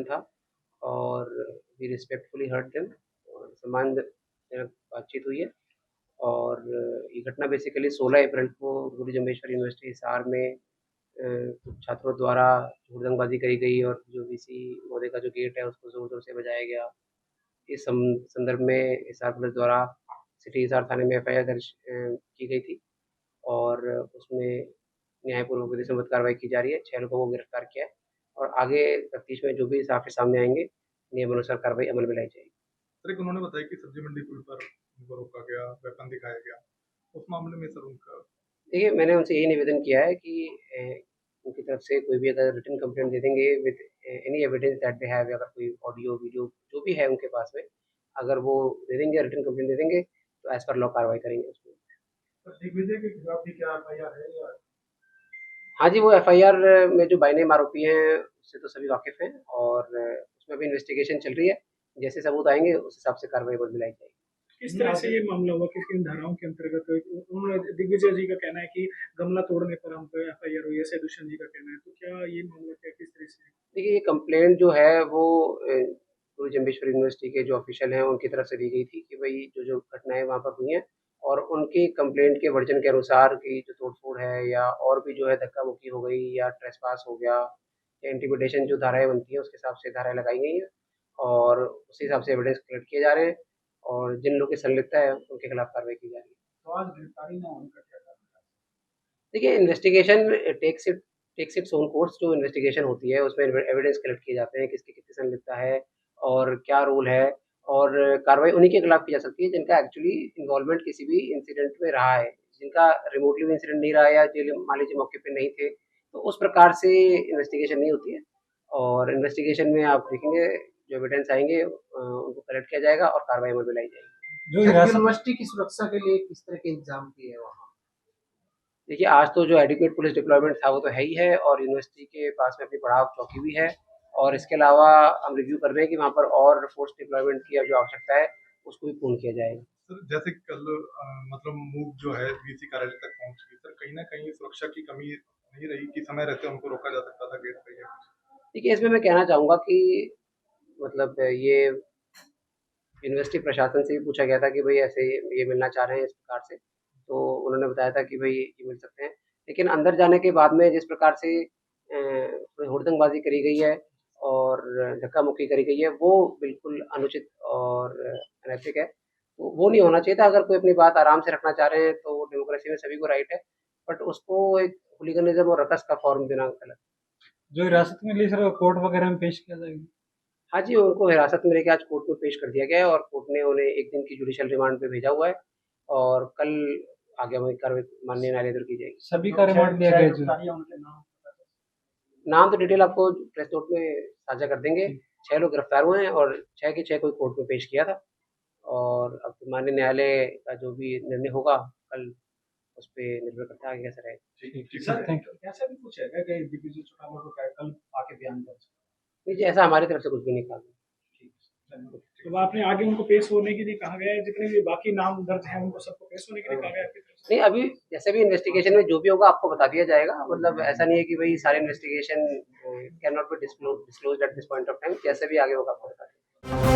था और we respectfully heard them और सम्मानजनक बातचीत हुई है। और ये घटना बेसिकली 16 अप्रैल को गुरु जम्बेश्वर यूनिवर्सिटी हिसार में कुछ छात्रों द्वारा हुड़दंगबाजी करी गई और जो वीसी महोदय का जो गेट है उसको ज़ोर-ज़ोर से बजाया गया। इस संदर्भ में हिसार पुलिस द्वारा सिटी हिसार थाने में एफआईआर दर्ज की गई थी और उसमें न्यायपूर्वक विधि सम्मत कार्रवाई की जा रही है। 6 लोगों को गिरफ्तार किया है और आगे तफ्तीश में जो भी साक्ष्य सामने आएँगे, नियमानुसार कार्रवाई अमल में लाई जाएगी। सर, एक उन्होंने बताया कि सब्जी मंडी पुल पर उनको रोका गया, वेपन दिखाया गया। उस मामले में सर उनका देखिए, मैंने उनसे यही निवेदन किया है कि उनकी तरफ से कोई भी अगर रिटन कंप्लेंट दे देंगे with any evidence that they have, अगर कोई ऑडियो, वीडियो जो भी है उनके पास में, अगर वो दे देंगे, रिटन कंप्लेंट दे देंगे, तो एज़ पर लॉ कार्रवाई करेंगे उसमें। सर दिग्विजय के खिलाफ भी क्या एफआईआर है या हाँ जी, वो एफआईआर में जो बाई नेम आरोपी हैं, उससे तो सभी वाकिफ़ हैं और उसमें अभी इन्वेस्टिगेशन चल रही है। जैसे सबूत आएँगे, उस हिसाब से कार्रवाई अमल में लाई जाएगी। किस तरह से ये मामला हुआ? किन धाराओं के अंतर्गत? उन्होंने दिग्विजय जी का कहना है कि गमला तोड़ने पर हम पे एफआईआर हुई है, ऐसे दुष्यंत जी का कहना है। तो क्या ये मामला क्या किस तरह से? देखिए, ये कंप्लेंट जो है वो गुरु जम्बेश्वर यूनिवर्सिटी के जो ऑफ़िशियल हैं, उनकी तरफ से दी गई थी कि भई जो-जो घटनाएँ वहाँ पर हुई हैं और उनकी कंप्लेंट के वर्ज़न के अनुसार कि जो तोड़-फोड़ है या और भी जो है धक्का-मुक्की हो गई या ट्रेसपास हो गया या इंटिमिडेशन जो धाराएँ बनती हैं, उसके हिसाब से धाराएँ लगाई गई हैं और उसी हिसाब से एविडेंस कलेक्ट किए जा रहे हैं और जिन लोगों की संलिप्तता है, उनके खिलाफ कार्रवाई की जा रही है। तो आज गिरफ्तारी न होने का क्या कारण है? देखिए, investigation takes its own course. जो इन्वेस्टिगेशन होती है उसमें एविडेंस कलेक्ट किए जाते हैं, किसकी कितनी संलिप्तता है और क्या रोल है और कार्रवाई उन्हीं के खिलाफ की जा सकती है जिनका एक्चुअली इन्वॉल्वमेंट किसी भी इंसिडेंट में रहा है। जिनका रिमोटली भी इंसिडेंट नहीं रहा है या चलिए मान लीजिए मौके पे नहीं थे, तो उस प्रकार से इन्वेस्टिगेशन नहीं होती है और इन्वेस्टिगेशन में आप देखेंगे जो एविडेंस आएँगे उनको कलेक्ट किया जाएगा और कार्रवाई अमल में लाई जाएगी। जो यूनिवर्सिटी की सुरक्षा के लिए किस तरह के इंतजाम किए हैं वहाँ? देखिए, आज तो जो एडिक्वेट पुलिस डिप्लॉयमेंट था वो तो है ही है और यूनिवर्सिटी के पास में अपनी पड़ाव चौकी भी है और इसके अलावा हम रिव्यू कर रहे हैं कि वहाँ पर और फोर्स डिप्लॉयमेंट की जो आवश्यकता है, उसको भी पूर्ण किया जाएगा। सर जैसे कल मतलब मूव जो है वीसी कार्यालय तक पहुंच गई, सर कहीं ना कहीं सुरक्षा की कमी नहीं रही कि समय रहते उनको रोका जा सकता था गेट पे या कुछ? देखिए, इसमें मैं कहना चाहूँगा कि मतलब ये यूनिवर्सिटी प्रशासन से भी पूछा गया था कि भई ऐसे ये मिलना चाह रहे हैं इस प्रकार से, तो उन्होंने बताया था कि भई ये मिल सकते हैं। लेकिन अंदर जाने के बाद में जिस प्रकार से हुड़दंगबाज़ी करी गई है और धक्का-मुक्की करी गई है, वो बिल्कुल अनुचित और अनैतिक है। तो वो नहीं होना चाहिए था। अगर कोई अपनी बात आराम से रखना चाह रहे हैं, तो डेमोक्रेसी में सभी को राइट है, बट उसको एक हूलिगनिज़्म और रकस का फ़ॉर्म देना गलत। जो हिरासत में ली सर कोर्ट वगैरह में पेश किया जाएगा? हाँ जी, उनको हिरासत में लेके आज कोर्ट में पेश कर दिया गया है और कोर्ट ने उन्हें 1 दिन की जुडिशियल रिमांड पे भेजा हुआ है और कल आगे कार्रवाई माननीय न्यायालय द्वारा की जाएगी। सभी का रिमांड लिया गया जो नाम तो डिटेल आपको प्रेस नोट में साझा कर देंगे। 6 लोग गिरफ्तार हुए हैं और 6 के 6 को कोर्ट में पेश किया था और अब माननीय न्यायालय का जो भी निर्णय होगा कल, उस पे निर्भर करता है आगे कैसा रहेगा। ठीक सर थैंक यू। ऐसा भी कुछ है क्या कि दिग्विजय चौटाला को कल आके बयान दर्ज? नहीं जी, ऐसा हमारी तरफ से कुछ भी नहीं कहा गया। तो आपने आगे उनको पेश होने के लिए कहा गया है, जितने भी बाकी नाम दर्ज हैं उनको सबको पेश होने के लिए कहा गया है आपकी तरफ से? नहीं, अभी जैसे भी इन्वेस्टिगेशन में जो भी होगा आपको बता दिया जाएगा। मतलब ऐसा नहीं है कि भई सारे investigation can not be disclosed at this point of time. जैसे भी आगे होगा आपको बता देंगे।